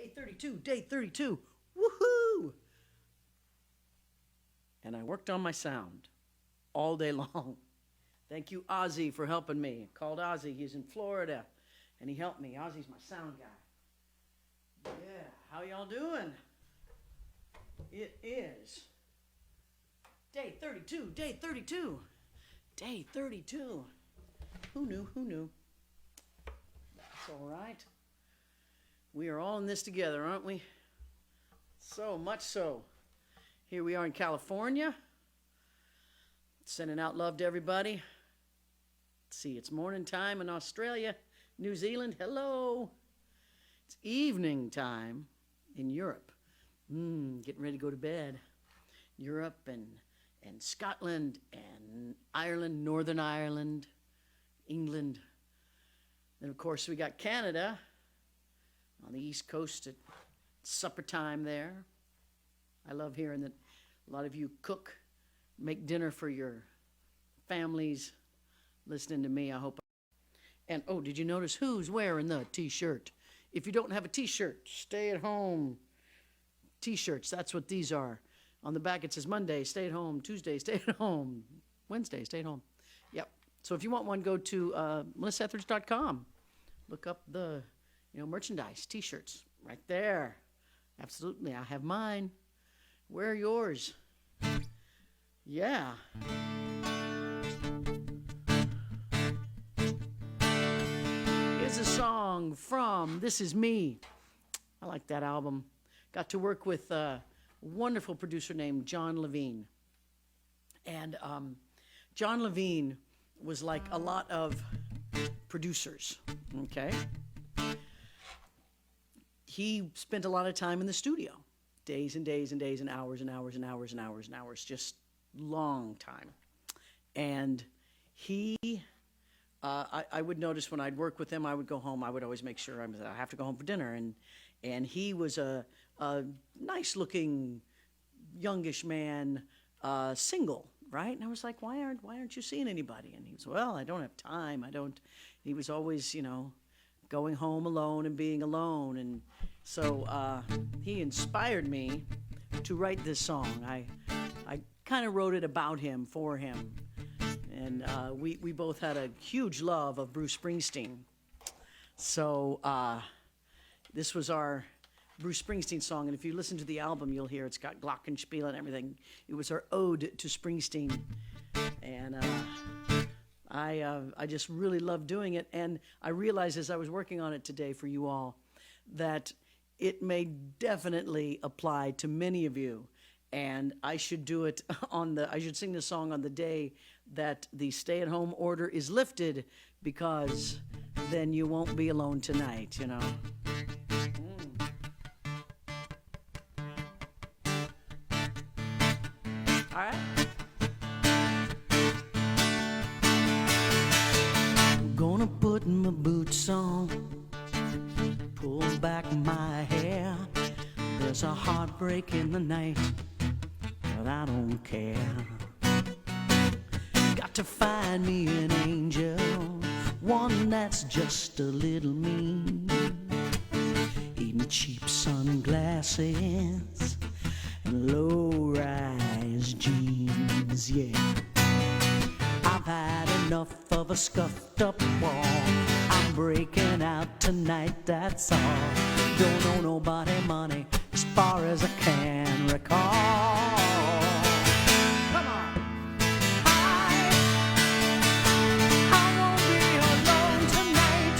Day 32, day 32. Woohoo! And I worked on my sound all day long. Thank you, Ozzy, for helping me. I called Ozzy. He's in Florida, and he helped me. Ozzy's my sound guy. Yeah, how y'all doing? It is day 32, day 32, day 32. Who knew, who knew? That's all right. We are all in this together, aren't we? So much so. Here we are in California. Sending out love to everybody. Let's see, it's morning time in Australia. New Zealand, hello. It's evening time in Europe. Getting ready to go to bed. Europe and Scotland and Ireland, Northern Ireland, England. Then, of course, we got Canada on the East Coast at supper time there. I love hearing that a lot of you cook, make dinner for your families, listening to me, I hope. And, oh, did you notice who's wearing the T-shirt? If you don't have a T-shirt, stay at home T-shirts, that's what these are. On the back it says Monday, stay at home. Tuesday, stay at home. Wednesday, stay at home. Yep. So if you want one, go to MelissaEtheridge.com. Look up the merchandise, T-shirts, right there. Absolutely, I have mine. Where are yours? Yeah. Here's a song from This Is Me. I like that album. Got to work with a wonderful producer named John Levine. And John Levine was like a lot of producers, okay? He spent a lot of time in the studio, days and days and days and hours and hours and hours and hours and hours, just long time. And he, I would notice when I'd work with him, I would go home, I would always make sure I have to go home for dinner. And he was a nice-looking, youngish man, single, right? And I was like, why aren't you seeing anybody? And he was, well, I don't have time. He was always, going home alone and being alone. And so he inspired me to write this song. I kind of wrote it about him, for him. And we both had a huge love of Bruce Springsteen. So this was our Bruce Springsteen song, and if you listen to the album, you'll hear it's got glockenspiel and everything. It was our ode to Springsteen, and I just really loved doing it. And I realized as I was working on it today for you all that it may definitely apply to many of you, and I should do it I should sing this song on the day that the stay-at-home order is lifted, because then you won't be alone tonight, All right. I'm gonna put my boots on, pull back my hair. There's a heartbreak in the night, but I don't care. Got to find me an angel, one that's just a little mean, eating cheap sunglasses and low-rise jeans, yeah. I've had enough of a scuffed-up wall. I'm breaking out tonight, that's all. Don't owe nobody money as far as I can recall. Come on. I won't be alone tonight.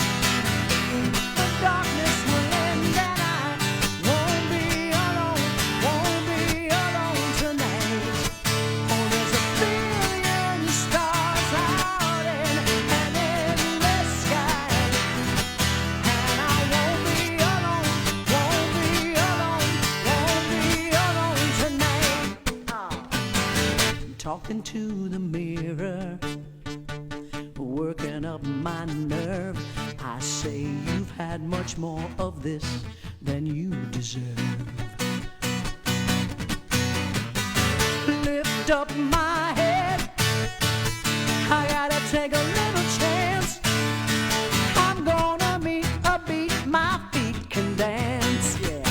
The darkness will end and I won't be alone tonight. Oh, there's a billion stars out in an endless sky, and I won't be alone tonight. Talking to the mirror, working up my nerve. I say you've had much more of this than you deserve. Lift up my head, I gotta take a little chance. I'm gonna meet a beat my feet can dance, yeah.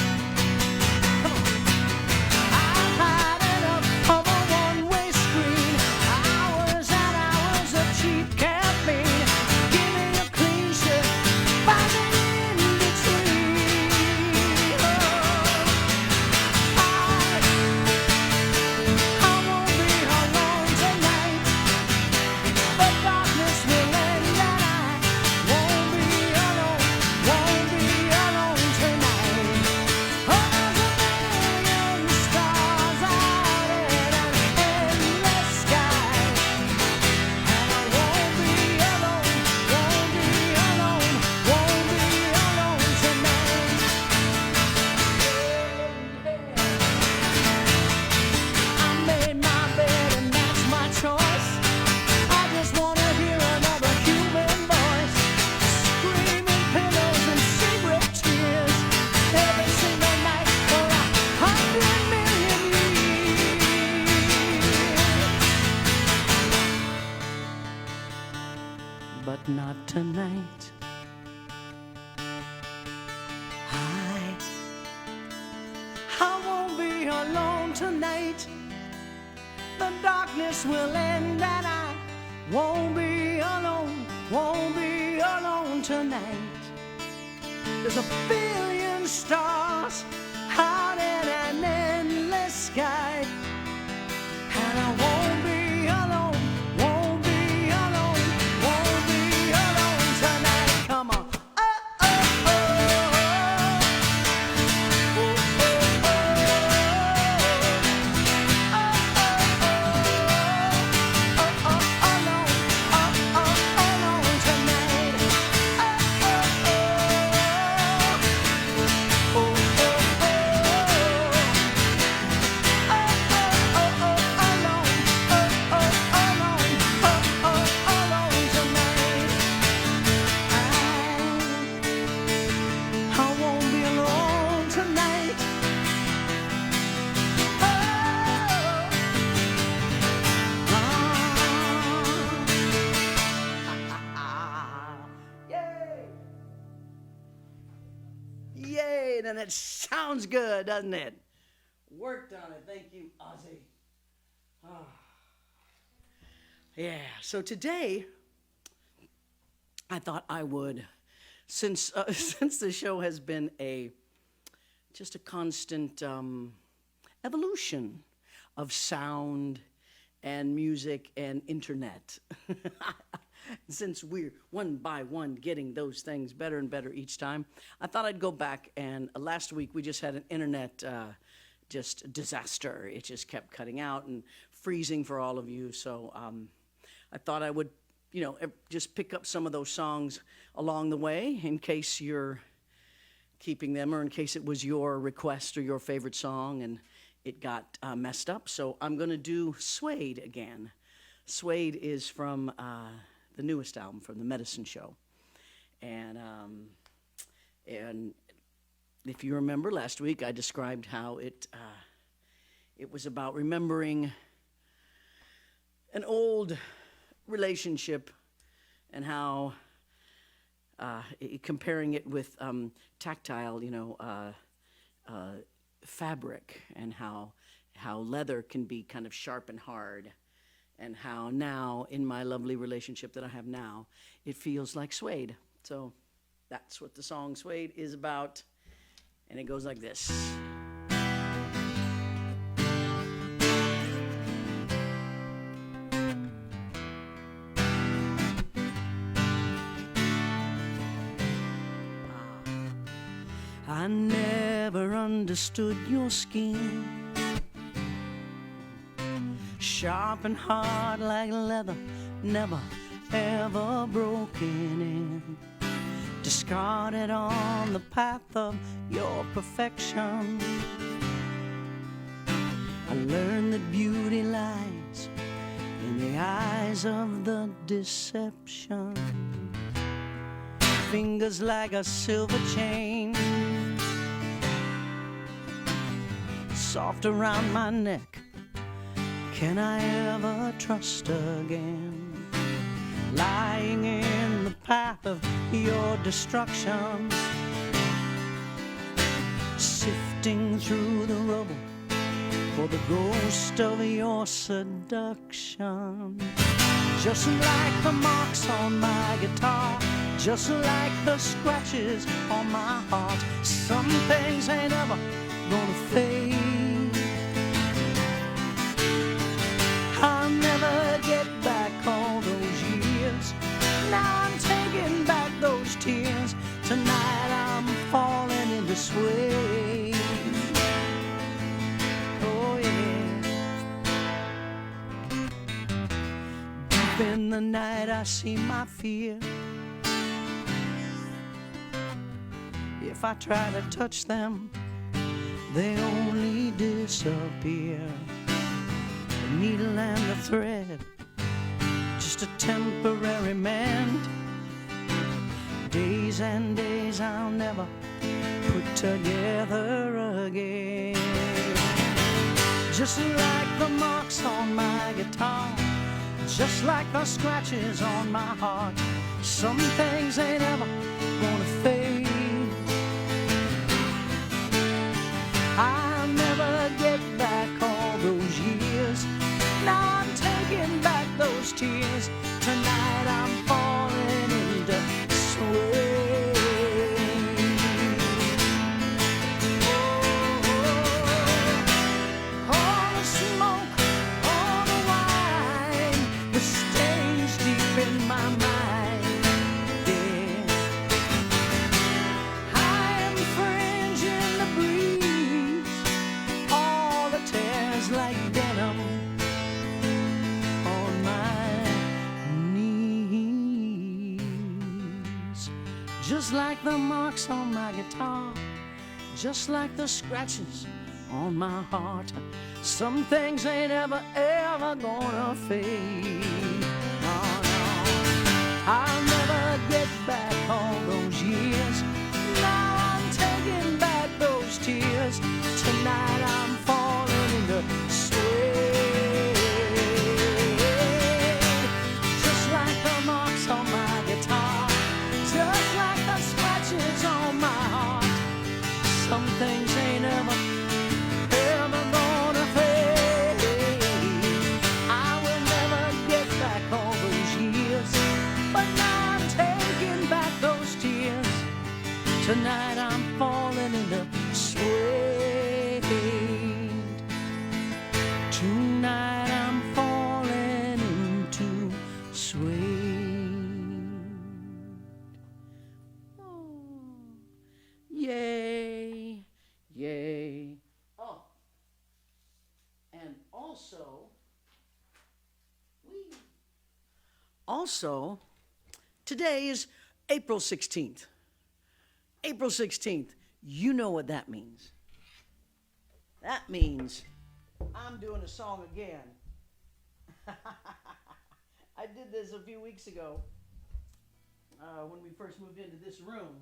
be alone tonight. The darkness will end and I won't be alone tonight. There's a billion stars out in an endless sky, and I won't be alone tonight. Come on. Yay, and it sounds good, doesn't it? Worked on it. Thank you, Ozzy. Oh. Yeah, so today I thought I would, since the show has been just a constant evolution of sound and music and internet. Since we're one by one getting those things better and better each time, I thought I'd go back, and last week we just had an internet just disaster. It just kept cutting out and freezing for all of you, so I thought I would, just pick up some of those songs along the way in case you're keeping them or in case it was your request or your favorite song and it got messed up. So I'm going to do Suede again. Suede is from the newest album from the Medicine Show. And if you remember last week, I described how it was about remembering an old relationship and how comparing it with tactile, fabric, and how leather can be kind of sharp and hard, and how now in my lovely relationship that I have now, it feels like suede. So that's what the song Suede is about, and it goes like this. I never understood your skin, sharp and hard like leather, never ever broken in, discarded on the path of your perfection. I learned that beauty lies in the eyes of the deception. Fingers like a silver chain, soft around my neck. Can I ever trust again? Lying in the path of your destruction, sifting through the rubble for the ghost of your seduction. Just like the marks on my guitar, just like the scratches on my heart, some things ain't ever gonna fade. I'll never get back all those years. Now I'm taking back those tears. Tonight I'm falling into Suede. Oh yeah. Deep in the night I see my fear. If I try to touch them, they only disappear. The needle and the thread, just a temporary mend. Days and days I'll never put together again. Just like the marks on my guitar, just like the scratches on my heart, some things ain't ever gonna fade. I'll never get just like the marks on my guitar, just like the scratches on my heart. Some things ain't ever, ever gonna fade. No, no. I'll never get back all those years. Now I'm taking back those tears. Tonight I'm falling into Suede. Just like the marks on my guitar, just like the scratches on my heart. Some things ain't ever, ever gonna fade. I will never get back all those years, but now I'm taking back those tears. Tonight I'm falling into Suede. Tonight I'm falling into Suede. Oh, yay, yay. Oh, and also, today is April 16th. April 16th. You know what that means. That means I'm doing a song again. I did this a few weeks ago when we first moved into this room.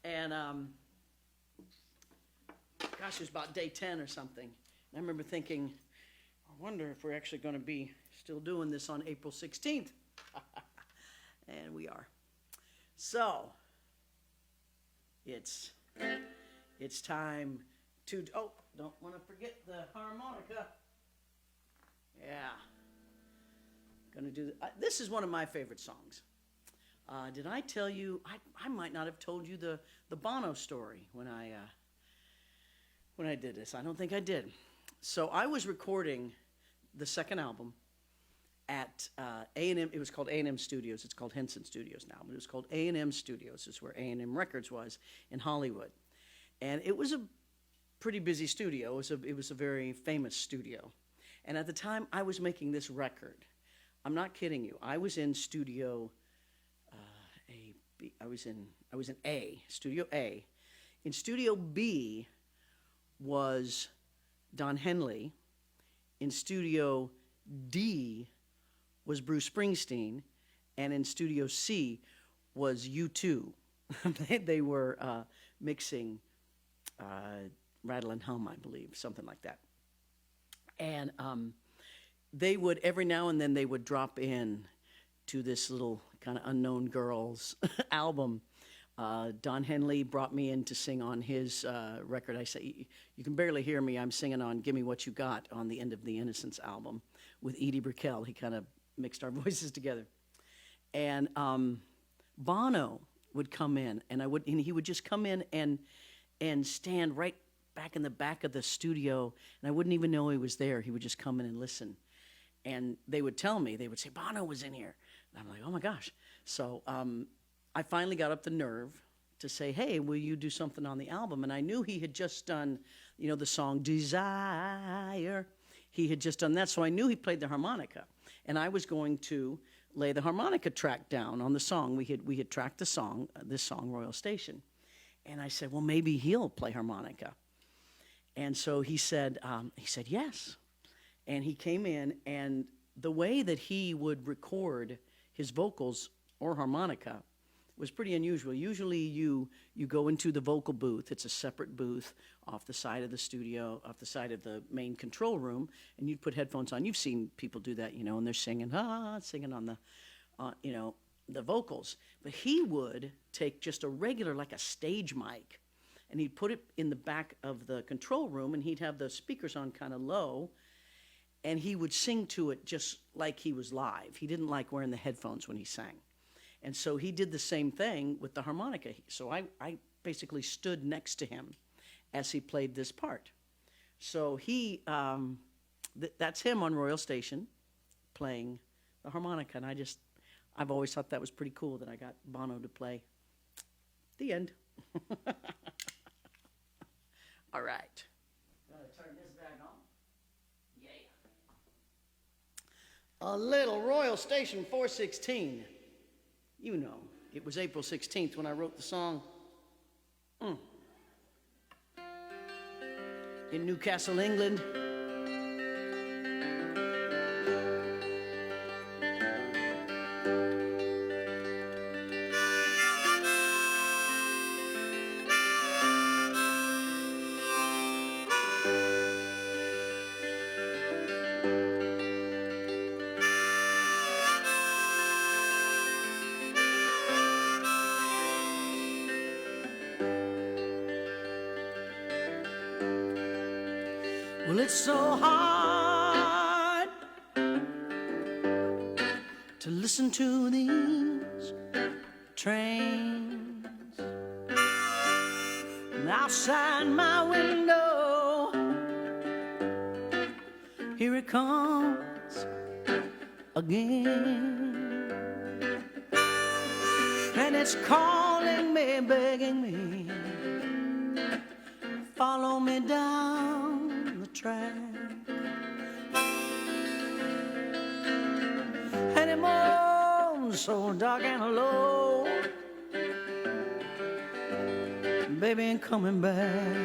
And, gosh, it was about day 10 or something. And I remember thinking, I wonder if we're actually going to be still doing this on April 16th. And we are. So, it's time to, oh, don't want to forget the harmonica. Yeah. Gonna do, this is one of my favorite songs. Did I tell you, I might not have told you the Bono story when I did this. I don't think I did. So I was recording the second album at A&M. It was called A&M Studios. It's called Henson Studios now, but it was called A&M Studios. This is where A&M Records was in Hollywood. And it was a pretty busy studio. It was a very famous studio. And at the time, I was making this record. I'm not kidding you. I was in Studio I was in A, Studio A. In Studio B was Don Henley. In Studio D was Bruce Springsteen. And in Studio C was U2. They were mixing Rattle and Hum, I believe, something like that. And they would, every now and then, they would drop in to this little kind of unknown girls album. Don Henley brought me in to sing on his record. I say, you can barely hear me. I'm singing on Gimme What You Got on the End of the Innocence album with Edie Brickell. He kind of mixed our voices together. And Bono would come in, and he would just come in and stand right back in the back of the studio, and I wouldn't even know he was there. He would just come in and listen. And they would tell me, they would say, Bono was in here. And I'm like, oh my gosh. So I finally got up the nerve to say, hey, will you do something on the album? And I knew he had just done, the song Desire. He had just done that, so I knew he played the harmonica. And I was going to lay the harmonica track down on the song. We had tracked the song, this song, Royal Station. And I said, well, maybe he'll play harmonica. And so he said yes. And he came in, and the way that he would record his vocals or harmonica was pretty unusual. Usually you go into the vocal booth. It's a separate booth off the side of the studio, off the side of the main control room, and you'd put headphones on. You've seen people do that, and they're singing on the, the vocals. But he would take just a regular, like a stage mic, and he'd put it in the back of the control room, and he'd have the speakers on kind of low, and he would sing to it just like he was live. He didn't like wearing the headphones when he sang. And so he did the same thing with the harmonica. So I basically stood next to him as he played this part. So that's him on Royal Station playing the harmonica. And I've always thought that was pretty cool that I got Bono to play. The end. All right. Gotta turn this back on. Yeah. A little Royal Station 416. You know. It was April 16th when I wrote the song. In Newcastle, England. Well, it's so hard to listen to these trains. And outside my window, here it comes again. And it's calling me, begging me, follow me down the track. And it moans so dark and low, baby ain't coming back.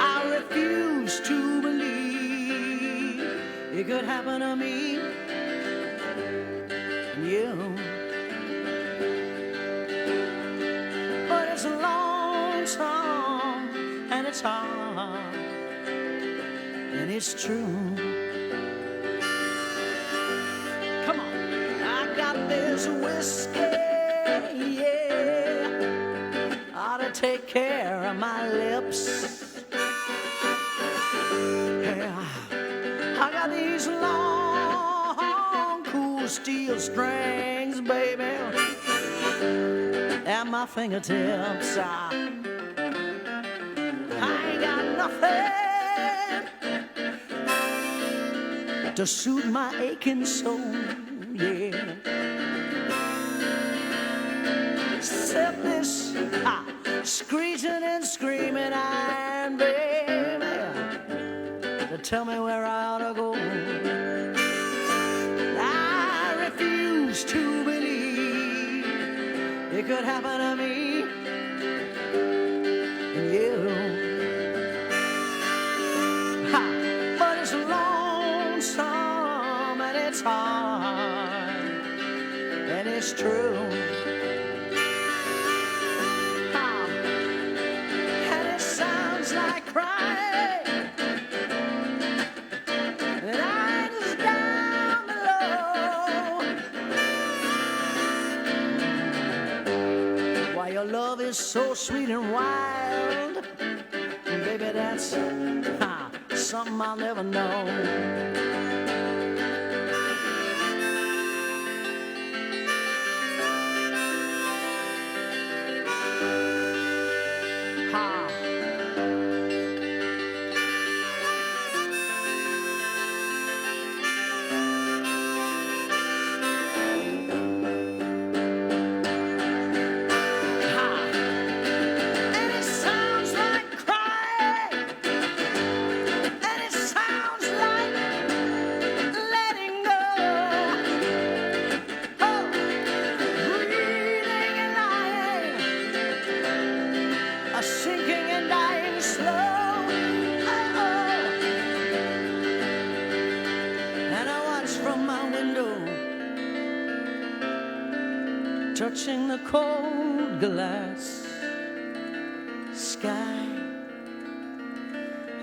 I refuse to believe it could happen to me and you. But it's lonesome and it's hard and it's true. Come on, I got this whiskey, yeah, ought to take care of my lips. Yeah, I got these long, cool steel strings, baby, at my fingertips. I ain't got nothing to soothe my aching soul, yeah. Except this screeching and screaming iron, baby, to tell me where I ought to go. I refuse to believe it could happen to me and you. But it's lonesome and it's hard and it's true. And it sounds like crying, and I just down below. Why your love is so sweet and wild, baby, that's something I'll never know. Touching the cold glass sky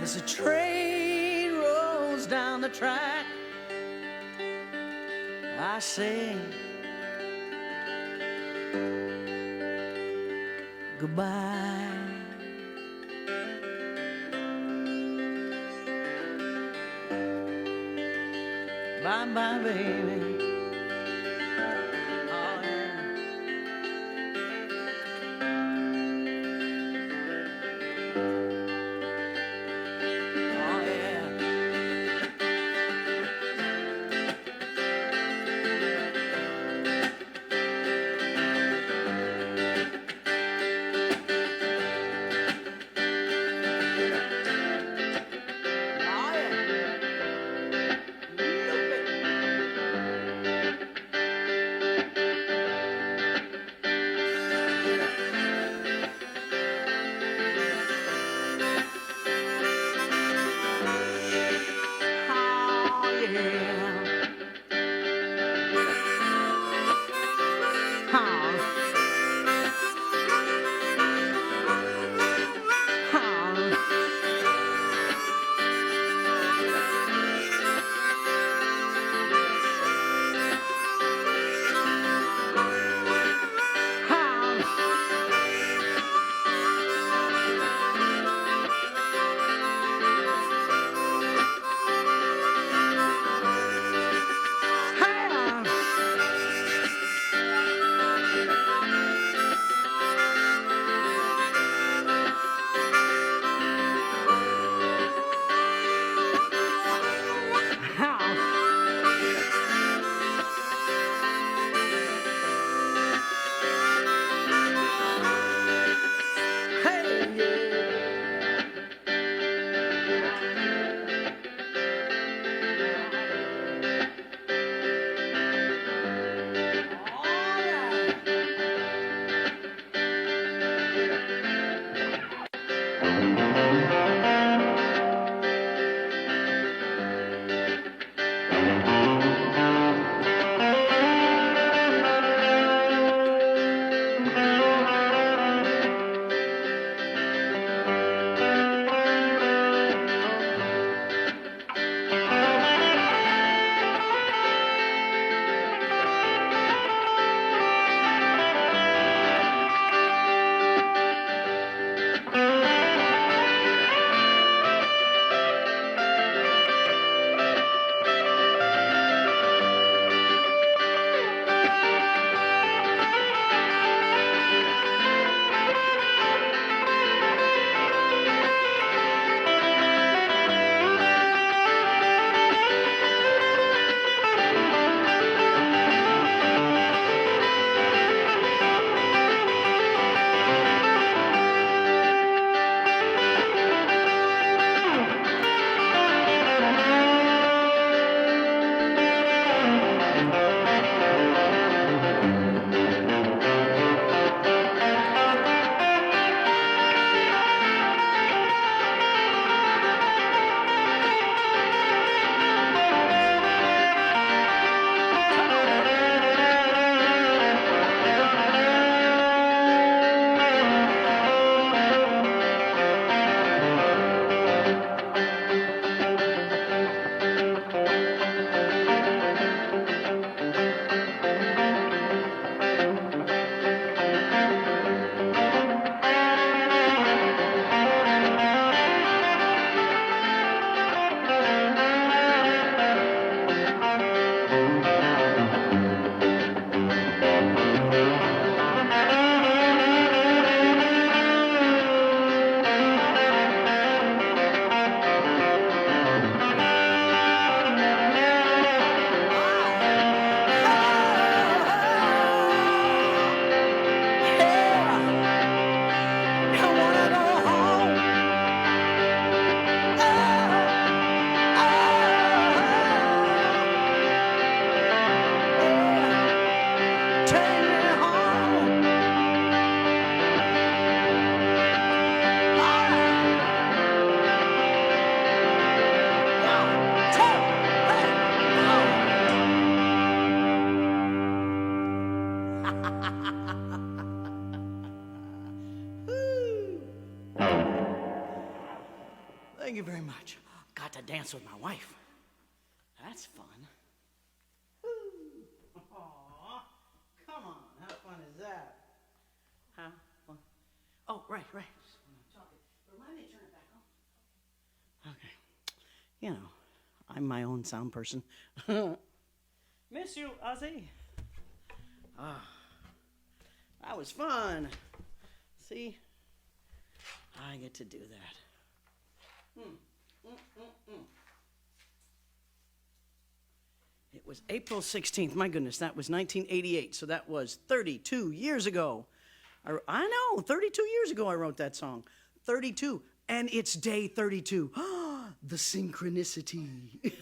as the train rolls down the track. I say goodbye. Bye bye, baby. Thank you very much. Got to dance with my wife. That's fun. Woo. Aw, come on. How fun is that? Huh? Well, oh, right. Remind me to turn it back on. Okay. You know, I'm my own sound person. Miss you, Ozzy. Ah, that was fun. See? I get to do that. It was April 16th. My goodness, that was 1988. So that was 32 years ago. I know, 32 years ago I wrote that song. 32. And it's day 32. The synchronicity.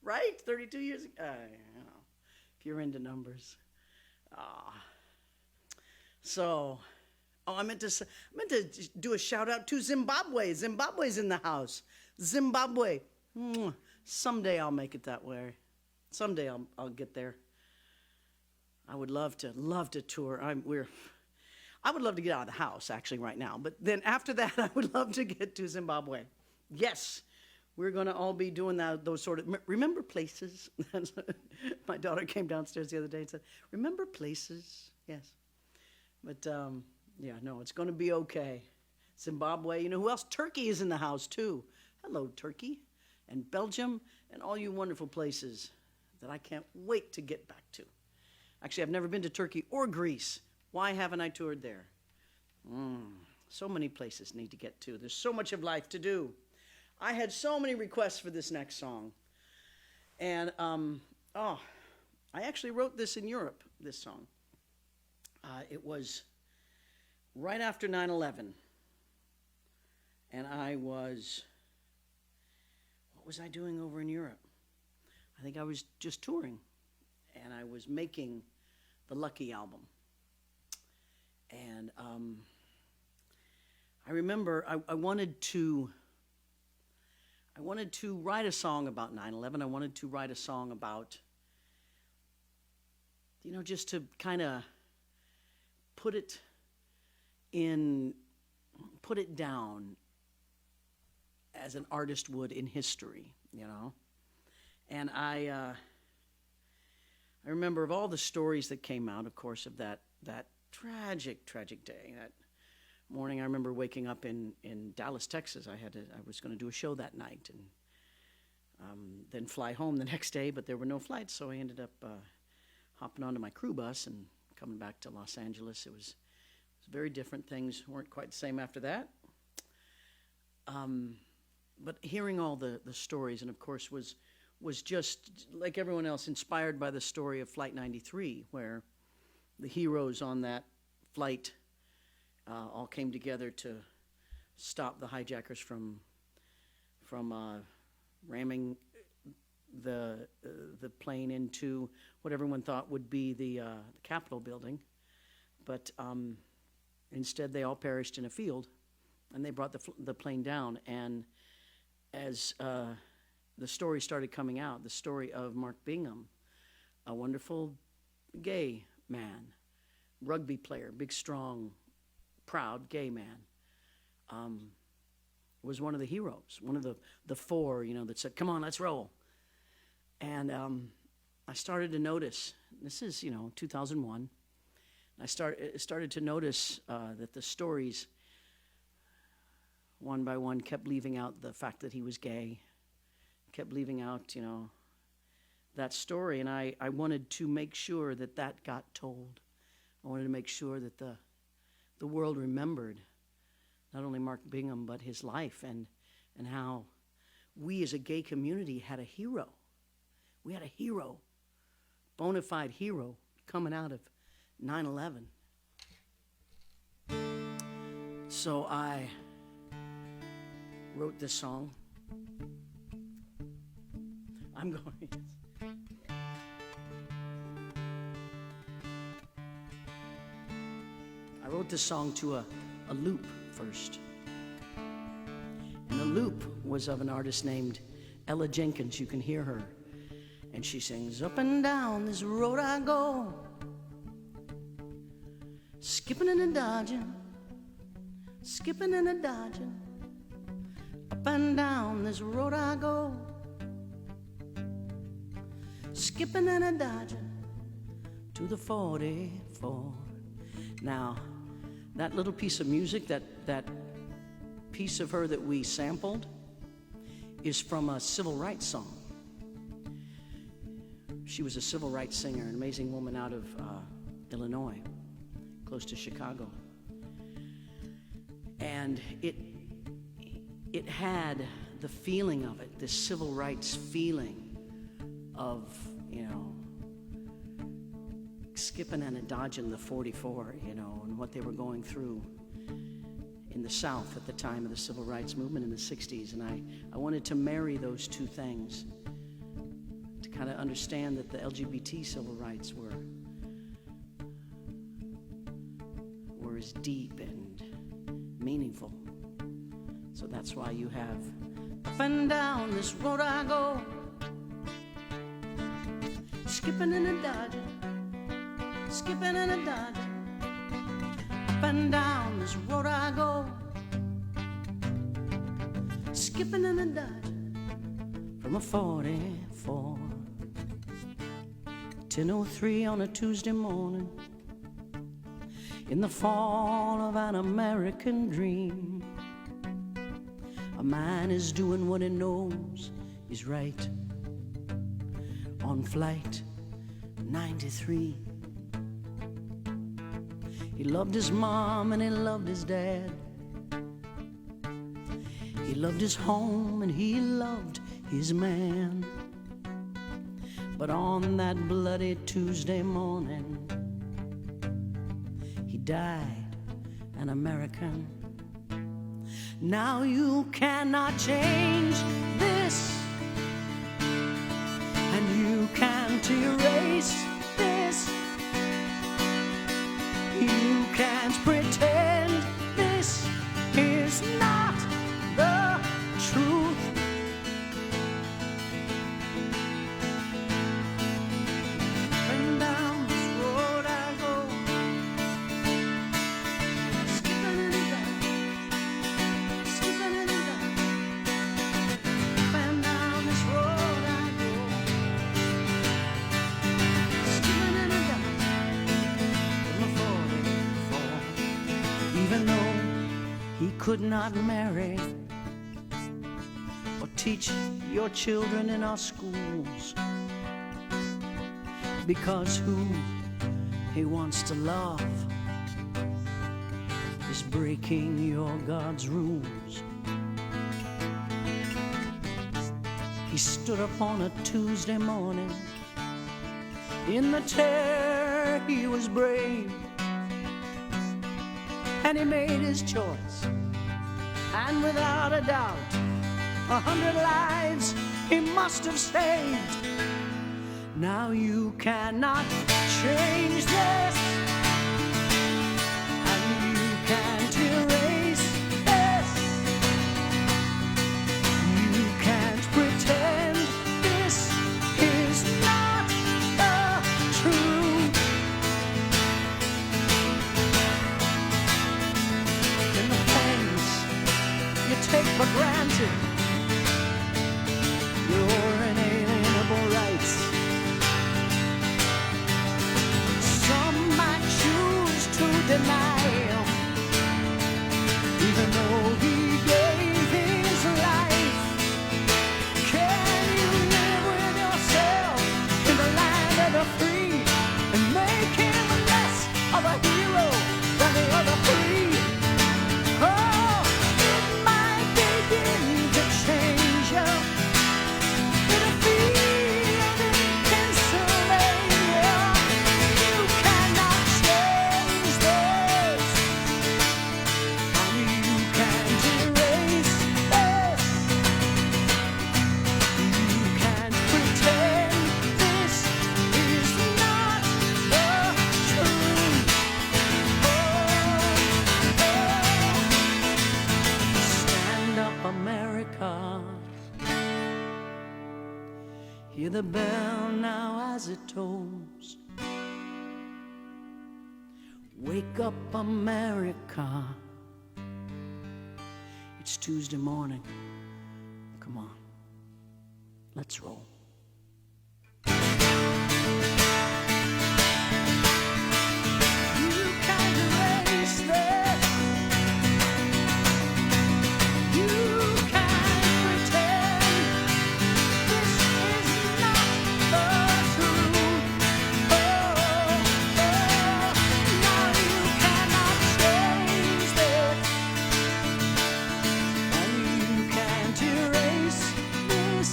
Right? 32 years ago. You know, if you're into numbers. So... Oh, I meant to do a shout out to Zimbabwe. Zimbabwe's in the house. Zimbabwe. Someday I'll make it that way. Someday I'll get there. I would love to tour. I would love to get out of the house actually right now. But then after that, I would love to get to Zimbabwe. Yes, we're going to all be doing those sort of. Remember places? My daughter came downstairs the other day and said, "Remember places?" Yes, but. Yeah, no, it's going to be okay. Zimbabwe, you know who else? Turkey is in the house, too. Hello, Turkey, and Belgium, and all you wonderful places that I can't wait to get back to. Actually, I've never been to Turkey or Greece. Why haven't I toured there? So many places need to get to. There's so much of life to do. I had so many requests for this next song. And, I actually wrote this in Europe, this song. It was... right after 9/11, and what was I doing over in Europe? I think I was just touring, and I was making the Lucky album. And I remember I wanted to write a song about 9/11. I wanted to write a song about, just to kind of put it down as an artist would in history, And I remember of all the stories that came out, of course, of that tragic day. That morning, I remember waking up in Dallas, Texas. I was going to do a show that night, and then fly home the next day. But there were no flights, so I ended up hopping onto my crew bus and coming back to Los Angeles. It was very different. Things weren't quite the same after that. But hearing all the stories, and of course was just like everyone else inspired by the story of Flight 93, where the heroes on that flight all came together to stop the hijackers from ramming the plane into what everyone thought would be the Capitol building, but instead they all perished in a field, and they brought the plane down. And as the story started coming out, the story of Mark Bingham, a wonderful gay man, rugby player, big, strong, proud gay man, was one of the heroes, one of the four, that said, "Come on, let's roll." And I started to notice, this is, 2001, I started to notice that the stories, one by one, kept leaving out the fact that he was gay, kept leaving out, that story. And I wanted to make sure that got told. I wanted to make sure that the world remembered not only Mark Bingham, but his life, and how we as a gay community had a hero. We had a hero, bona fide hero, coming out of 9/11. So I wrote this song. I'm going. I wrote this song to a loop first. And the loop was of an artist named Ella Jenkins. You can hear her. And she sings, "Up and down this road I go, skipping and a-dodging, skipping and a-dodging. Up and down this road I go, skipping and a-dodging to the 44. Now, that little piece of music, that piece of her that we sampled, is from a civil rights song. She was a civil rights singer, an amazing woman out of Illinois, close to Chicago. And it had the feeling of it, this civil rights feeling of, skipping and a-dodging the 44, and what they were going through in the South at the time of the civil rights movement in the 60s. And I wanted to marry those two things to kind of understand that the LGBT civil rights were as deep and meaningful. So that's why you have up and down this road I go, skipping and a-dodging, skipping and a-dodging. Up and down this road I go, skipping and a-dodging from a 44. 10:03 on a Tuesday morning, in the fall of an American dream. A man is doing what he knows is right on Flight 93. He loved his mom and he loved his dad. He loved his home and he loved his man. But on that bloody Tuesday morning, he died an American. Now you cannot change this, and you can't erase this. You can't pretend this is could not marry or teach your children in our schools, because who he wants to love is breaking your God's rules. He stood up on a Tuesday morning. In the terror he was brave, and he made his choice, and without a doubt 100 lives he must have saved. Now you cannot change this, and you can't erase this. You can't pretend this is not the truth. And the things you take for granted, your inalienable rights, some might choose to deny him, even though he gave his life. Can you live with yourself in the land of the free and make him less of a hero than the other three? Oh, it might begin to change you. It'll feel in Pennsylvania. You cannot change this, and you can't erase this. You can't pretend this is not the truth. Stand up, America. Hear the bell now as it tolls. Wake up, America. It's Tuesday morning. Come on, let's roll. You can't erase this. You can't pretend this is not the truth. Oh, now you cannot change this, and you can't erase this.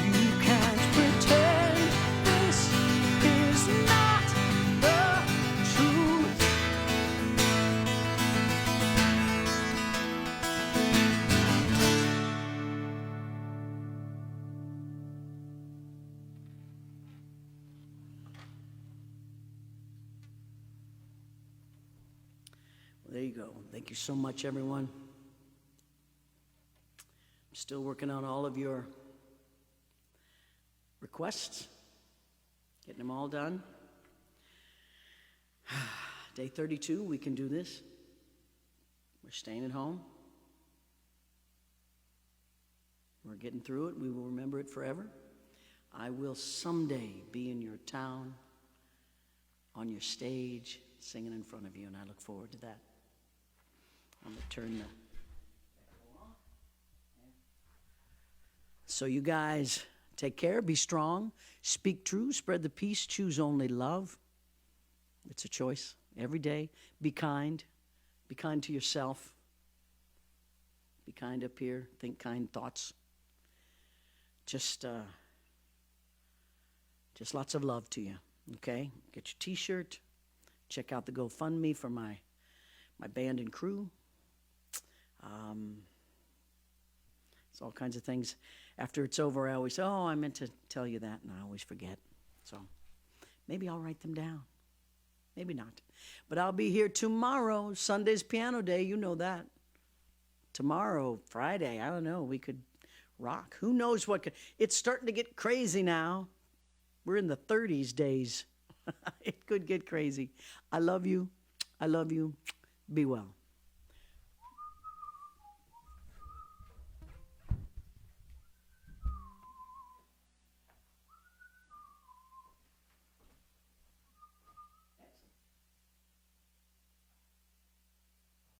You can't pretend this is not the truth. Well, there you go. Thank you so much, everyone. I'm still working on all of your requests, getting them all done. Day 32, we can do this. We're staying at home. We're getting through it. We will remember it forever. I will someday be in your town, on your stage, singing in front of you, and I look forward to that. I'm going to turn the... So you guys, take care, be strong, speak true, spread the peace, choose only love. It's a choice every day. Be kind to yourself. Be kind up here, think kind thoughts. Just lots of love to you, okay? Get your t-shirt. Check out the GoFundMe for my band and crew. It's all kinds of things. After it's over, I always say, oh, I meant to tell you that, and I always forget. So maybe I'll write them down. Maybe not. But I'll be here tomorrow. Sunday's piano day, you know that. Tomorrow, Friday, I don't know, we could rock. Who knows what could... It's starting to get crazy now. We're in the 30s days. It could get crazy. I love you. I love you. Be well.